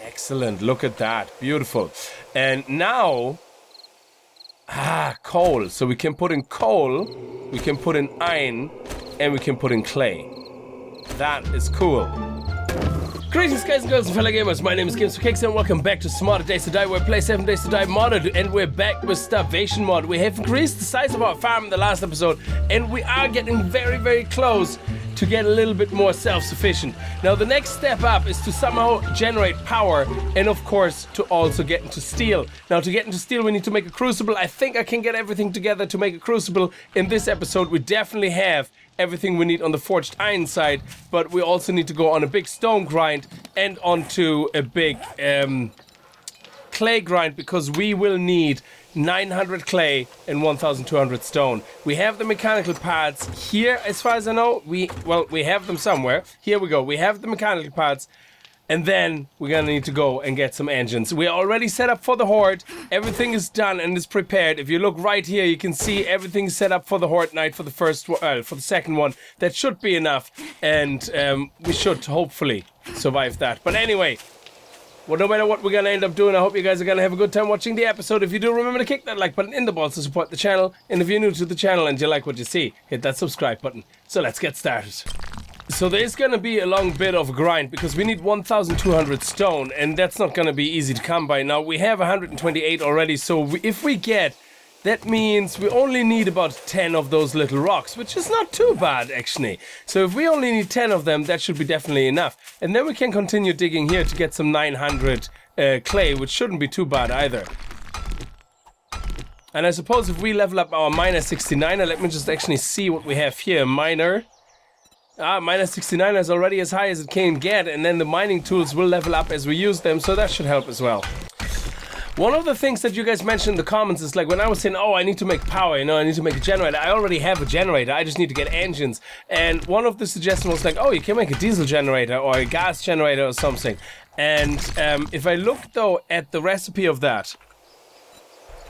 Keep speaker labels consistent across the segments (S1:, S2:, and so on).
S1: Excellent. Look at that. Beautiful. And now... coal. So we can put in coal, we can put in iron, and we can put in clay. That is cool. Greetings guys and girls and fellow gamers, my name is Games for Kicks and welcome back to Smarter Days to Die, where we play 7 Days to Die modded, and we're back with Starvation mod. We have increased the size of our farm in the last episode, and we are getting very, very close to get a little bit more self-sufficient. Now the next step up is to somehow generate power, and of course to also get into steel. Now to get into steel we need to make a crucible. I think I can get everything together to make a crucible. In this episode we definitely have everything we need on the forged iron side, but we also need to go on a big stone grind and onto a big clay grind, because we will need 900 clay and 1200 stone. We have the mechanical parts here, as far as I know. We have them somewhere. Here we go. We have the mechanical parts, and then we're gonna need to go and get some engines. We're already set up for the horde. Everything is done and is prepared. If you look right here, you can see everything's set up for the horde night for the first one, for the second one. That should be enough, and we should hopefully survive that. But anyway, well, no matter what we're gonna end up doing, I hope you guys are gonna have a good time watching the episode. If you do, remember to kick that like button in the balls to support the channel. And if you're new to the channel and you like what you see, hit that subscribe button. So let's get started. So there's gonna be a long bit of a grind because we need 1200 stone, and that's not gonna be easy to come by. Now we have 128 already, so if we get, that means we only need about 10 of those little rocks, which is not too bad actually. So if we only need 10 of them, that should be definitely enough. And then we can continue digging here to get some 900 clay, which shouldn't be too bad either. And I suppose if we level up our miner 69er, let me just actually see what we have here. Miner 69 is already as high as it can get, and then the mining tools will level up as we use them, so that should help as well. One of the things that you guys mentioned in the comments is like when I was saying, oh, I need to make power, you know, I need to make a generator. I already have a generator, I just need to get engines. And one of the suggestions was like, oh, you can make a diesel generator or a gas generator or something. And if I look though at the recipe of that,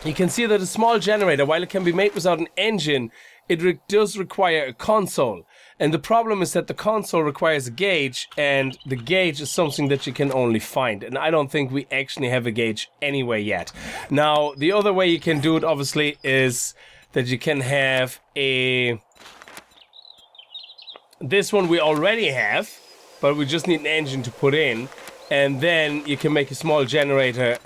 S1: you can see that a small generator, while it can be made without an engine, it does require a console. And the problem is that the console requires a gauge, and the gauge is something that you can only find. And I don't think we actually have a gauge anywhere yet. Now, the other way you can do it, obviously, is that you can have a... This one we already have, but we just need an engine to put in. And then you can make a small generator,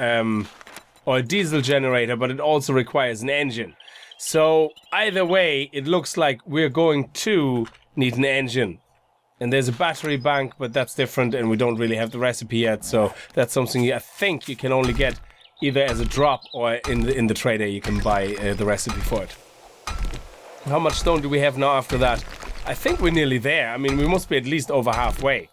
S1: or a diesel generator, but it also requires an engine. So, either way, it looks like we're going to need an engine. And there's a battery bank, but that's different, and we don't really have the recipe yet, so that's something I think you can only get either as a drop or in the trader you can buy the recipe for it. How much stone do we have now after that? I think we're nearly there. I mean, we must be at least over halfway.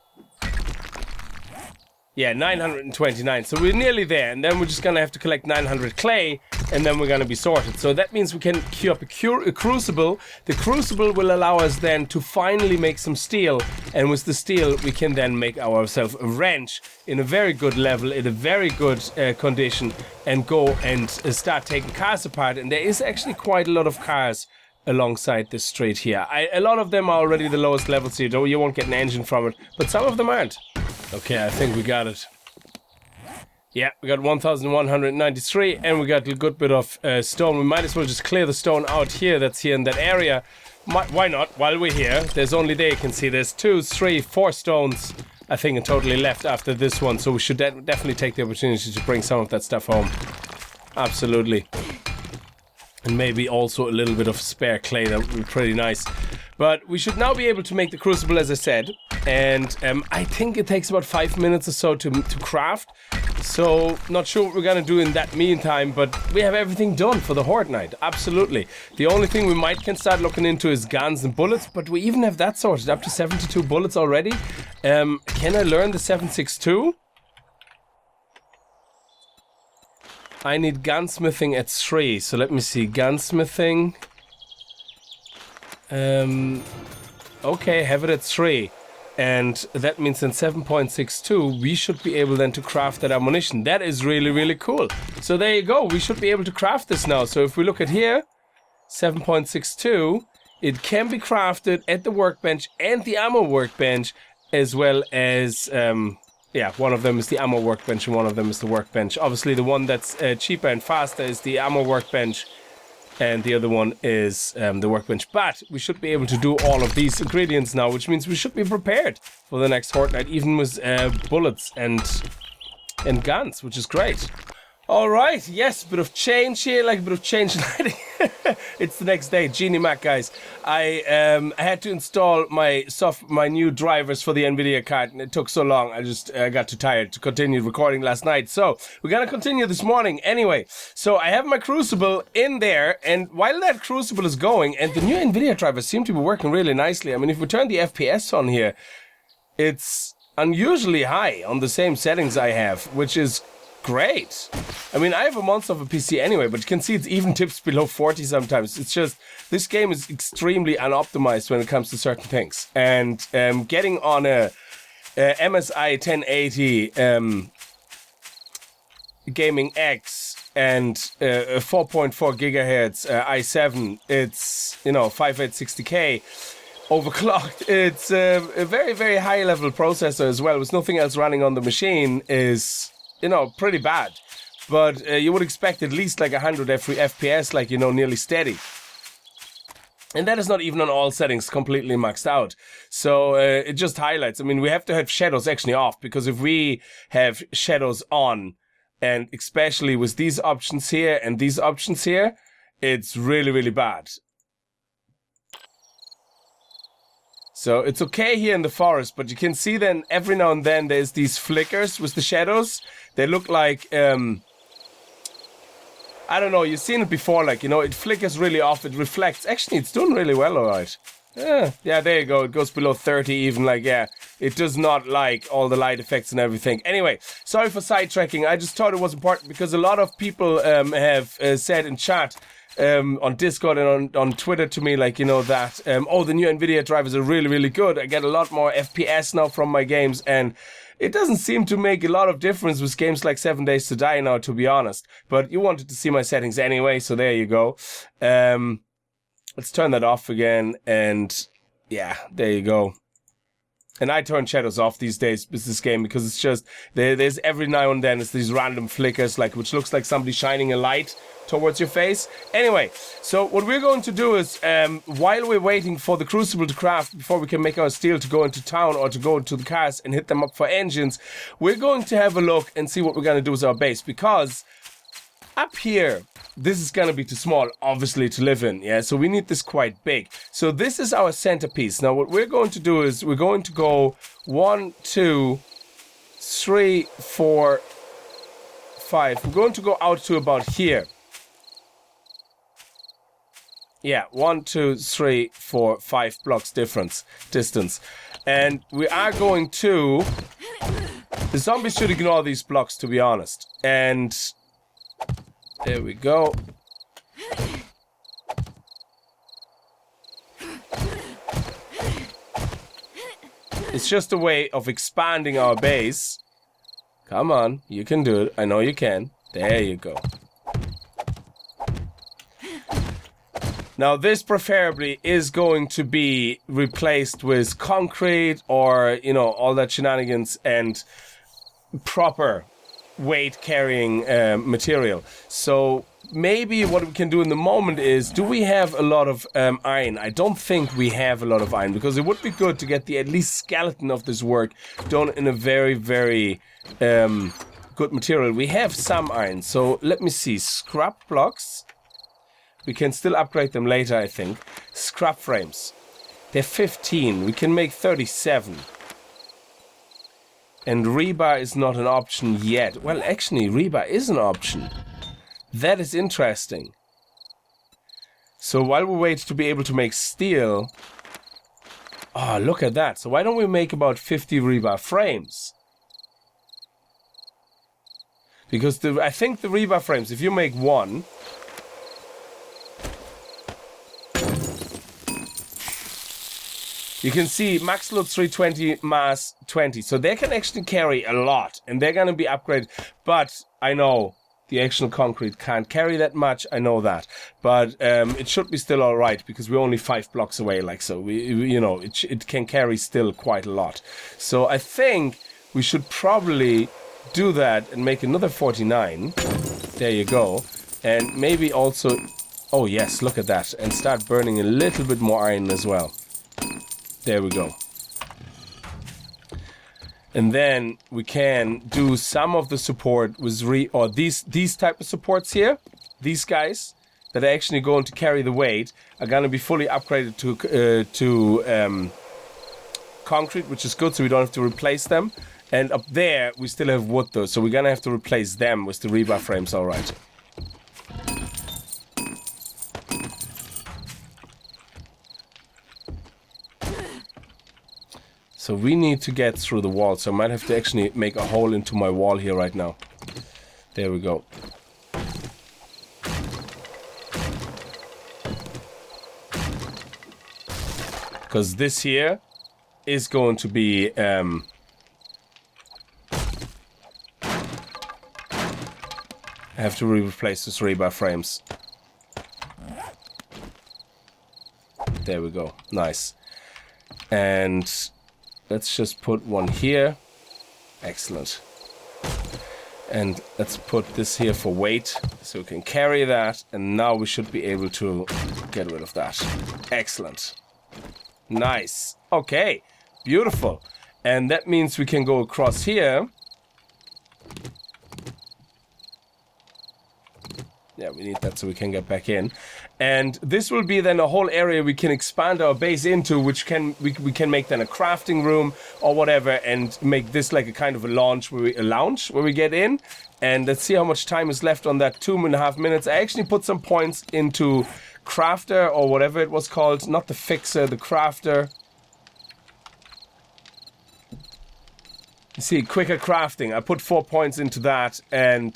S1: Yeah, 929, so we're nearly there, and then we're just gonna have to collect 900 clay, and then we're gonna be sorted. So that means we can queue up a crucible. The crucible will allow us then to finally make some steel, and with the steel we can then make ourselves a wrench in a very good level, in a very good condition, and go and start taking cars apart. And there is actually quite a lot of cars alongside this street here. A lot of them are already the lowest level, so you won't get an engine from it, but some of them aren't. Okay, I think we got it. Yeah, we got 1193, and we got a good bit of stone. We might as well just clear the stone out here, that's here in that area. Why not, while we're here? There's only there, you can see there's 2, 3, 4 stones, I think, totally left after this one. So we should definitely take the opportunity to bring some of that stuff home. Absolutely. And maybe also a little bit of spare clay, that would be pretty nice. But we should now be able to make the crucible, as I said. And I think it takes about 5 minutes or so to craft. So, not sure what we're gonna do in that meantime, but we have everything done for the horde night. Absolutely. The only thing we can start looking into is guns and bullets, but we even have that sorted. Up to 72 bullets already. Can I learn the 7.62? I need gunsmithing at 3, so let me see. Gunsmithing. Okay, have it at 3. And that means in 7.62 we should be able then to craft that ammunition. That is really, really cool. So there you go, we should be able to craft this now. So if we look at here, 7.62, it can be crafted at the workbench and the ammo workbench, as well as yeah, one of them is the ammo workbench and one of them is the workbench. Obviously, the one that's cheaper and faster is the ammo workbench, and the other one is the workbench. But we should be able to do all of these ingredients now, which means we should be prepared for the next fortnight, even with bullets and guns, which is great. All right, yes, bit of change here, like a bit of change lighting. It's the next day, Genie Mac, guys. I had to install my new drivers for the NVIDIA card, and it took so long. I just got too tired to continue recording last night. So we're gonna continue this morning anyway. So I have my Crucible in there, and while that Crucible is going, and the new NVIDIA drivers seem to be working really nicely. I mean, if we turn the FPS on here, it's unusually high on the same settings I have, which is great. I mean, I have a monster of a PC anyway, but you can see it's even tips below 40 sometimes. It's just, this game is extremely unoptimized when it comes to certain things. And getting on a MSI 1080 Gaming X and 4.4 gigahertz i7, it's, you know, 5860K overclocked. It's a very, very high level processor as well, with nothing else running on the machine, is, you know, pretty bad. But you would expect at least like 100 FPS, like, you know, nearly steady. And that is not even on all settings completely maxed out. So it just highlights. I mean, we have to have shadows actually off, because if we have shadows on, and especially with these options here and these options here, it's really, really bad. So it's okay here in the forest, but you can see then every now and then there's these flickers with the shadows. They look like, I don't know, you've seen it before, like, you know, it flickers really off, it reflects. Actually, it's doing really well, alright. Yeah, there you go, it goes below 30 even, like, yeah. It does not like all the light effects and everything. Anyway, sorry for sidetracking, I just thought it was important because a lot of people have said in chat, on Discord and on Twitter to me, like, you know, that, oh, the new NVIDIA drivers are really, really good. I get a lot more FPS now from my games, and it doesn't seem to make a lot of difference with games like 7 Days to Die now, to be honest. But you wanted to see my settings anyway, so there you go. Let's turn that off again, and yeah, there you go. And I turn shadows off these days with this game, because it's just, there's every now and then it's these random flickers, like, which looks like somebody shining a light towards your face. Anyway, so what we're going to do is, while we're waiting for the Crucible to craft before we can make our steel to go into town or to go into the cars and hit them up for engines, we're going to have a look and see what we're going to do with our base, because up here, this is going to be too small, obviously, to live in, yeah? So we need this quite big. So this is our centerpiece. Now, what we're going to do is we're going to go 1, 2, 3, 4, 5. We're going to go out to about here. Yeah, 1, 2, 3, 4, 5 blocks distance. And we are going to... The zombies should ignore these blocks, to be honest. And... there we go. It's just a way of expanding our base. Come on, you can do it. I know you can. There you go. Now this preferably is going to be replaced with concrete or, you know, all that shenanigans and proper weight carrying material. So maybe what we can do in the moment is, do we have a lot of iron? I don't think we have a lot of iron, because it would be good to get the at least skeleton of this work done in a very, very good material. We have some iron, so let me see. Scrap blocks. We can still upgrade them later, I think. Scrap frames. They're 15. We can make 37. And rebar is not an option yet. Well, actually, rebar is an option. That is interesting. So while we wait to be able to make steel... Oh, look at that. So why don't we make about 50 rebar frames? Because I think the rebar frames, if you make one... You can see MacLeod 320, mass 20. So they can actually carry a lot. And they're going to be upgraded. But I know the actual concrete can't carry that much. I know that. But it should be still alright. Because we're only 5 blocks away. Like so. You know, it can carry still quite a lot. So I think we should probably do that and make another 49. There you go. And maybe also... Oh, yes, look at that. And start burning a little bit more iron as well. There we go. And then we can do some of the support with these type of supports here. These guys that are actually going to carry the weight are going to be fully upgraded to concrete, which is good, so we don't have to replace them. And up there, we still have wood though, so we're going to have to replace them with the rebar frames, alright. So we need to get through the wall, so I might have to actually make a hole into my wall here right now. There we go. Because this here is going to be... I have to replace this rebar frames. There we go. Nice. And... let's just put one here. Excellent. And let's put this here for weight, so we can carry that. And now we should be able to get rid of that. Excellent. Nice. Okay. Beautiful. And that means we can go across here. Yeah, we need that so we can get back in. And this will be then a whole area we can expand our base into, which we can make then a crafting room or whatever, and make this like a kind of a lounge where we get in. And let's see how much time is left on that 2.5 minutes. I actually put some points into crafter or whatever it was called, not the fixer, the crafter. You see, quicker crafting. I put 4 points into that, and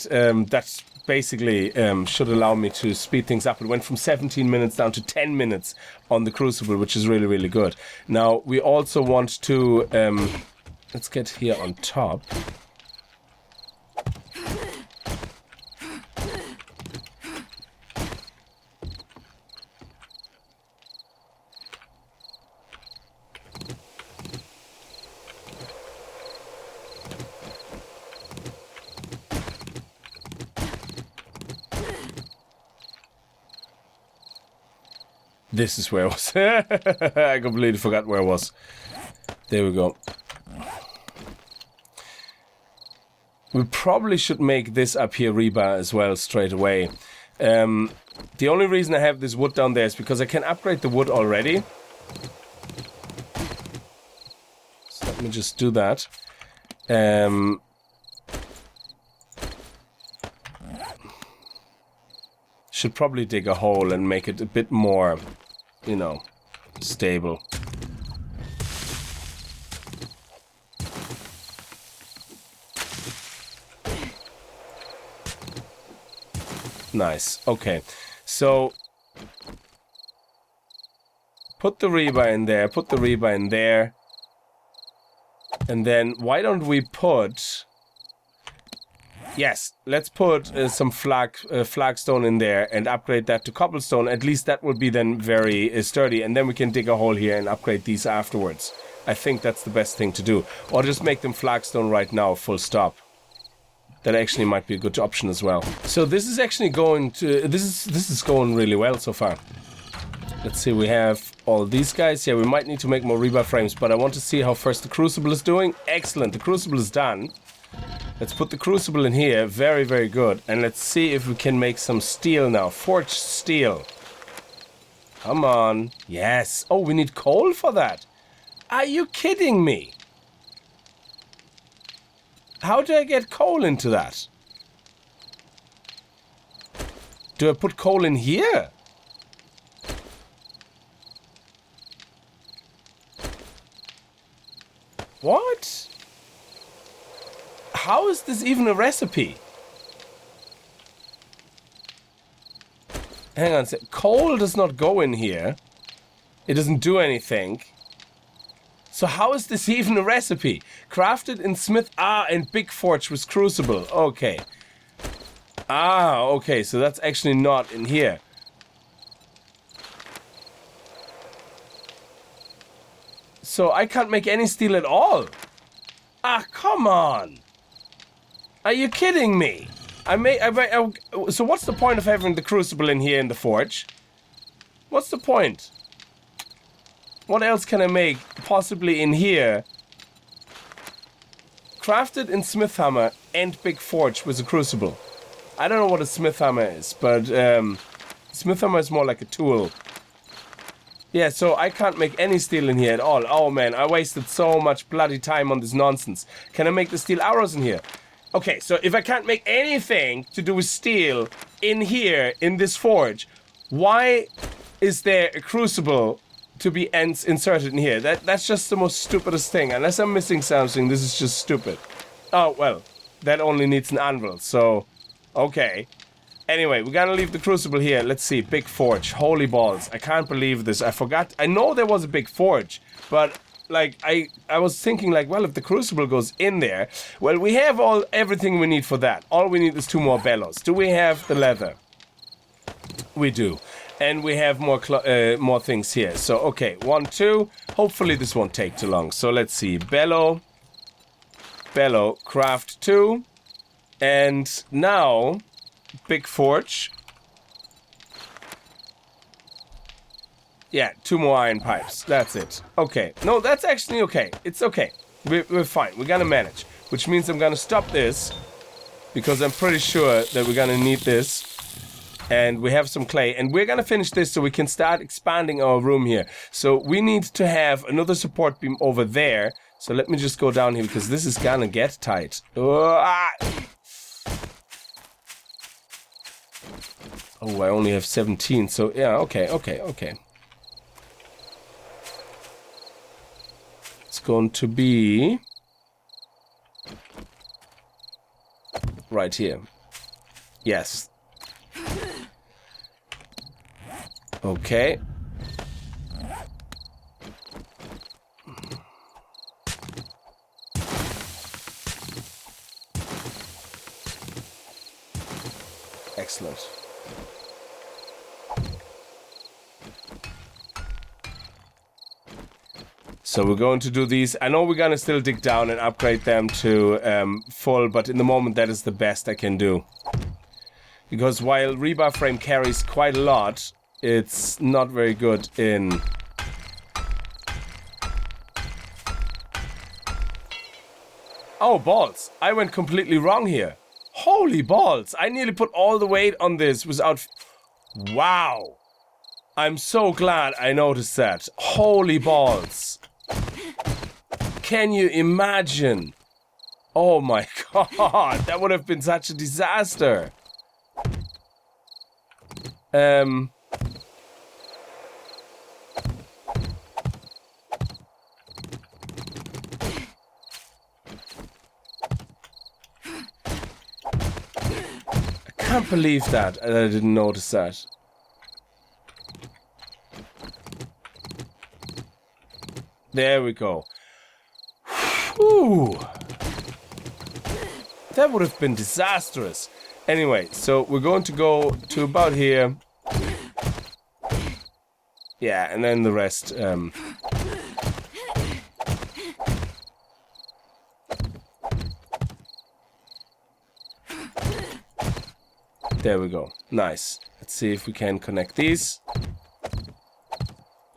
S1: that's basically should allow me to speed things up. It went from 17 minutes down to 10 minutes on the Crucible, which is really, really good. Now, we also want to... let's get here on top. This is where I was. I completely forgot where I was. There we go. We probably should make this up here rebar as well straight away. The only reason I have this wood down there is because I can upgrade the wood already. So let me just do that. Should probably dig a hole and make it a bit more, you know, stable. Nice. Okay. So put the rebar in there, put the rebar in there. And then why don't we put... Yes, let's put some flagstone in there and upgrade that to cobblestone. At least that will be then very sturdy. And then we can dig a hole here and upgrade these afterwards. I think that's the best thing to do. Or just make them flagstone right now, full stop. That actually might be a good option as well. So this is actually going to... This is going really well so far. Let's see, we have all these guys. Yeah, we might need to make more rebar frames, but I want to see how first the Crucible is doing. Excellent, the Crucible is done. Let's put the Crucible in here. Very, very good. And let's see if we can make some steel now. Forged steel. Come on. Yes. Oh, we need coal for that. Are you kidding me? How do I get coal into that? Do I put coal in here? What? How is this even a recipe? Hang on a sec. Coal does not go in here. It doesn't do anything. So how is this even a recipe? Crafted in Smith... Ah, and Big Forge with Crucible. Okay. Ah, okay. So that's actually not in here. So I can't make any steel at all. Ah, come on. Are you kidding me? So what's the point of having the crucible in here in the forge? What's the point? What else can I make possibly in here? Crafted in smith hammer and big forge with a crucible. I don't know what a smith hammer is, but smith hammer is more like a tool. Yeah, so I can't make any steel in here at all. Oh man, I wasted so much bloody time on this nonsense. Can I make the steel arrows in here? Okay, so if I can't make anything to do with steel in here, in this forge, why is there a crucible to be inserted in here? That's just the most stupidest thing. Unless I'm missing something, this is just stupid. Oh, well, that only needs an anvil, so... Okay. Anyway, we're gonna leave the crucible here. Let's see, big forge. Holy balls, I can't believe this. I forgot. I know there was a big forge, but like I was thinking like, well, if the crucible goes in there, well, we have everything we need for that. All we need is 2 more bellows. Do we have the leather? We do. And we have more things here. So, okay, 1, 2. Hopefully this won't take too long. So let's see, bellow, craft 2. And now... Big forge. Yeah, 2 more iron pipes. That's it. Okay. No, that's actually okay. It's okay. We're fine. We're gonna manage. Which means I'm gonna stop this. Because I'm pretty sure that we're gonna need this. And we have some clay. And we're gonna finish this so we can start expanding our room here. So we need to have another support beam over there. So let me just go down here because this is gonna get tight. Oh, I only have 17, so yeah, okay. It's going to be... right here. Yes. Okay. Excellent. So we're going to do these. I know we're going to still dig down and upgrade them to full, but in the moment that is the best I can do. Because while rebar frame carries quite a lot, it's not very good in... Oh, balls. I went completely wrong here. Holy balls. I nearly put all the weight on this without... Wow. I'm so glad I noticed that. Holy balls. Can you imagine? Oh my god, that would have been such a disaster. I can't believe that I didn't notice that. There we go. Ooh. That would have been disastrous. Anyway, so we're going to go to about here. Yeah, and then the rest. There we go. Nice. Let's see if we can connect these.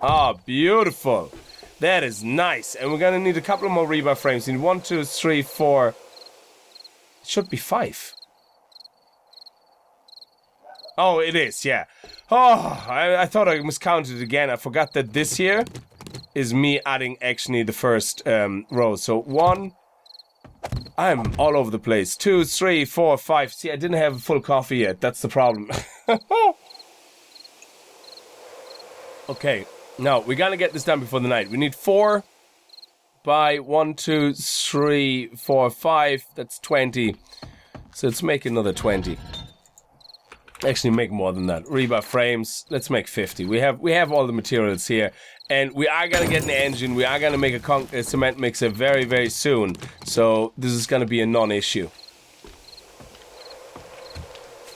S1: Ah, beautiful. That is nice. And we're gonna need a couple more rebar frames. In 1, 2, 3, 4. It should be 5. Oh, it is, yeah. Oh, I thought I miscounted again. I forgot that this here is me adding actually the first row. So 1. I'm all over the place. 2, 3, 4, 5. See, I didn't have a full coffee yet. That's the problem. Okay. Now, we're gonna get this done before the night. We need 4 by 1, 2, 3, 4, 5. That's 20. So let's make another 20. Actually, make more than that. Rebar frames. Let's make 50. We have all the materials here. And we are gonna get an engine. We are gonna make a cement mixer very, very soon. So this is gonna be a non-issue.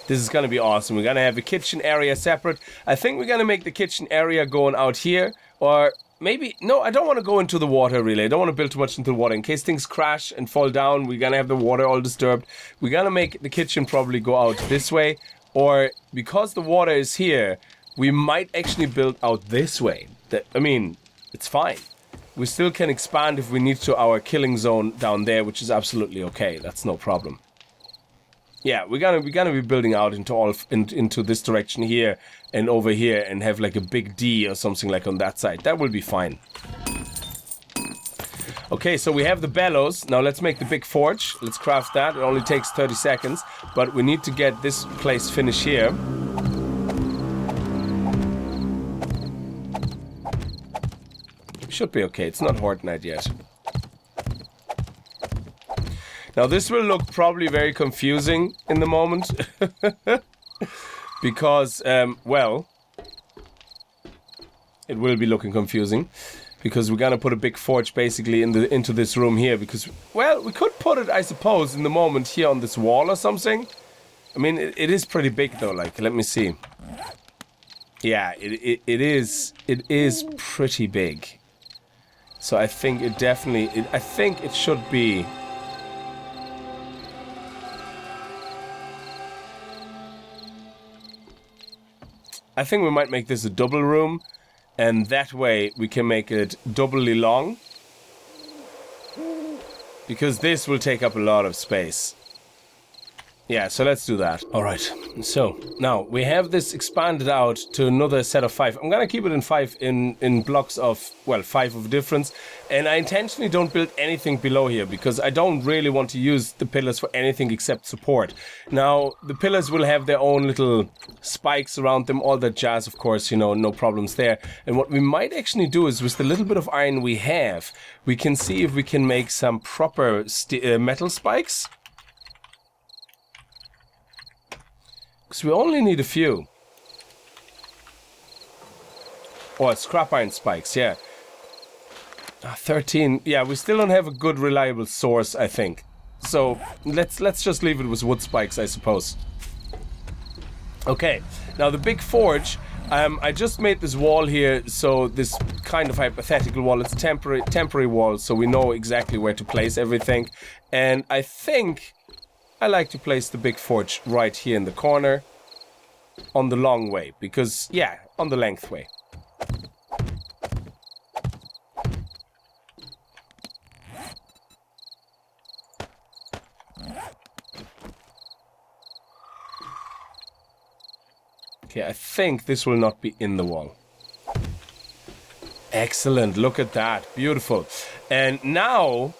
S1: This is gonna be awesome. We're gonna have a kitchen area separate. I think we're gonna make the kitchen area going out here. Or maybe... No, I don't want to go into the water, really. I don't want to build too much into the water. In case things crash and fall down, we're going to have the water all disturbed. We're going to make the kitchen probably go out this way. Or, because the water is here, we might actually build out this way. I mean, it's fine. We still can expand if we need to our killing zone down there, which is absolutely okay. That's no problem. Yeah, we're gonna be building out into this direction here and over here and have like a big D or something like on that side. That will be fine. Okay, so we have the bellows. Now let's make the big forge. Let's craft that. It only takes 30 seconds, but we need to get this place finished here. Should be okay. It's not Horde Night yet. Now this will look probably very confusing in the moment. Because, well, it will be looking confusing. Because we're gonna put a big forge basically into this room here. Because, well, we could put it, I suppose, in the moment here on this wall or something. I mean, it is pretty big though. Like, let me see. Yeah, it is pretty big. So I think it definitely, I think it should be... I think we might make this a double room, and that way we can make it doubly long. Because this will take up a lot of space. Yeah, so let's do that. Alright, so now we have this expanded out to another set of 5. I'm gonna keep it in 5 in blocks of, well, 5 of difference. And I intentionally don't build anything below here because I don't really want to use the pillars for anything except support. Now, the pillars will have their own little spikes around them, all that jazz, of course, you know, no problems there. And what we might actually do is with the little bit of iron we have, we can see if we can make some proper metal spikes. Because we only need a few. Oh, scrap iron spikes, yeah. 13. Yeah, we still don't have a good reliable source, I think. So let's just leave it with wood spikes, I suppose. Okay, now the big forge. I just made this wall here, so this kind of hypothetical wall. It's temporary wall, so we know exactly where to place everything. And I think I like to place the big forge right here in the corner on the long way, because, yeah, on the length way. Okay, I think this will not be in the wall. Excellent, look at that, beautiful. And now...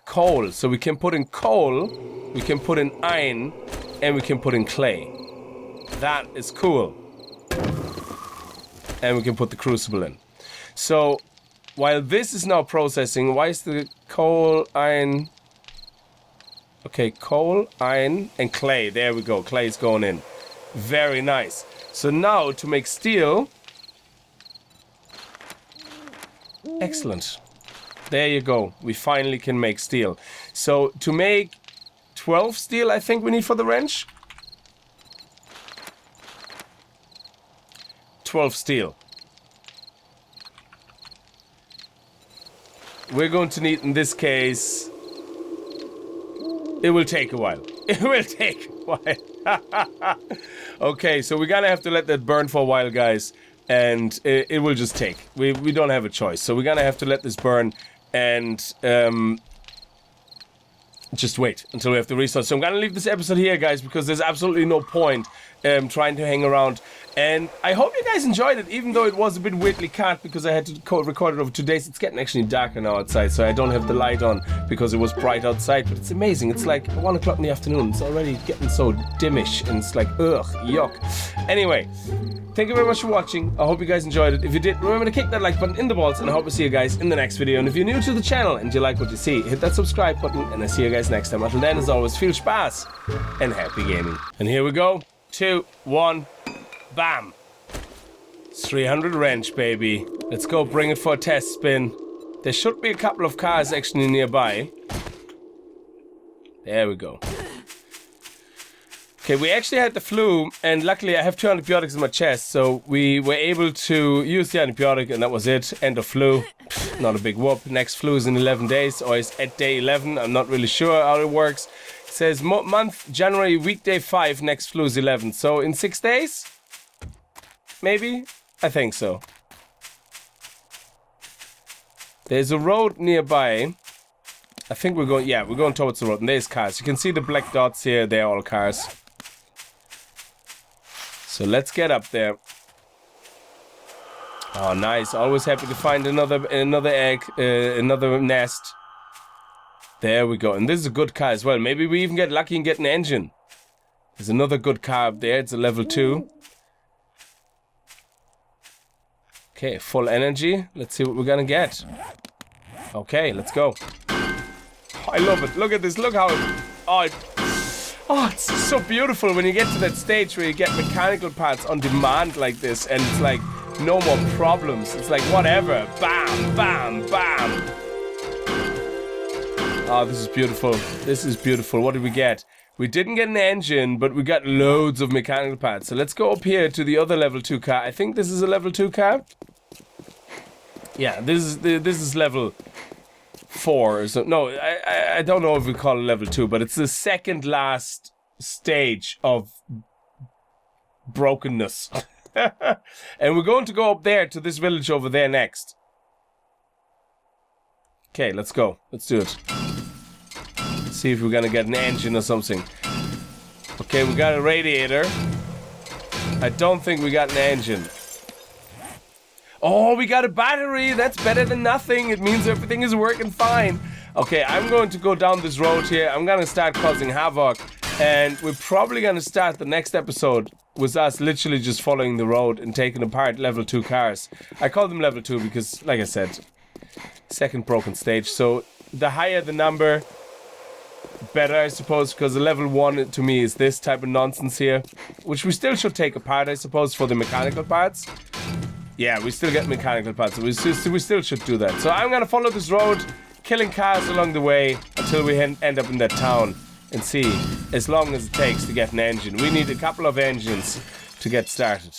S1: coal. So we can put in coal, we can put in iron, and we can put in clay. That is cool. And we can put the crucible in. So, while this is now processing, why is the coal, iron... Okay, coal, iron, and clay. There we go, clay is going in. Very nice. So now, to make steel... Excellent. There you go. We finally can make steel. So, to make 12 steel, I think we need for the wrench. 12 steel. We're going to need, in this case... It will take a while. It will take a while. Okay, so we're gonna have to let that burn for a while, guys. And it will just take. We don't have a choice. So we're gonna have to let this burn and just wait until we have the resource. So I'm gonna leave this episode here, guys, because there's absolutely no point trying to hang around. And I hope you guys enjoyed it, even though it was a bit weirdly cut because I had to record it over 2 days. It's getting actually darker now outside, so I don't have the light on because it was bright outside. But it's amazing. It's like 1 o'clock in the afternoon. It's already getting so dimmish, and it's like, ugh, yuck. Anyway, thank you very much for watching. I hope you guys enjoyed it. If you did, remember to kick that like button in the balls, and I hope to see you guys in the next video. And if you're new to the channel and you like what you see, hit that subscribe button, and I'll see you guys next time. Until then, as always, viel Spaß and happy gaming. And here we go. 2, 1, bam. 300 wrench, baby. Let's go bring it for a test spin. There should be a couple of cars actually nearby. There we go. Okay, we actually had the flu, and luckily I have 2 antibiotics in my chest, so we were able to use the antibiotic, and that was it. End of flu. Pfft, not a big whoop. Next flu is in 11 days, or is at day 11. I'm not really sure how it works. It says month, January, weekday 5, next flu is 11. So in 6 days? Maybe? I think so. There's a road nearby. I think we're going towards the road, and there's cars. You can see the black dots here, they're all cars. So let's get up there. Oh, nice. Always happy to find another egg, another nest. There we go. And this is a good car as well. Maybe we even get lucky and get an engine. There's another good car up there. It's a level 2. Okay, full energy. Let's see what we're gonna get. Okay, let's go. Oh, I love it. Look at this. Look how it... Oh, it's so beautiful when you get to that stage where you get mechanical parts on demand like this, and it's like no more problems. It's like whatever. Bam, bam, bam. Oh, this is beautiful. This is beautiful. What did we get? We didn't get an engine, but we got loads of mechanical parts. So let's go up here to the other level 2 car. I think this is a level 2 car. Yeah, this is level 4 or so. No, I don't know if we call it level 2, but it's the second last stage of brokenness. And we're going to go up there to this village over there next. Okay, let's go. Let's do it. Let's see if we're gonna get an engine or something. Okay, we got a radiator. I don't think we got an engine. Oh, we got a battery. That's better than nothing. It means everything is working fine. Okay, I'm going to go down this road here. I'm going to start causing havoc. And we're probably going to start the next episode with us literally just following the road and taking apart level 2 cars. I call them level 2 because, like I said, second broken stage. So the higher the number, better, I suppose, because the level 1 to me is this type of nonsense here, which we still should take apart, I suppose, for the mechanical parts. Yeah, we still get mechanical parts, so we still should do that. So I'm gonna follow this road, killing cars along the way until we end up in that town and see, as long as it takes to get an engine. We need a couple of engines to get started.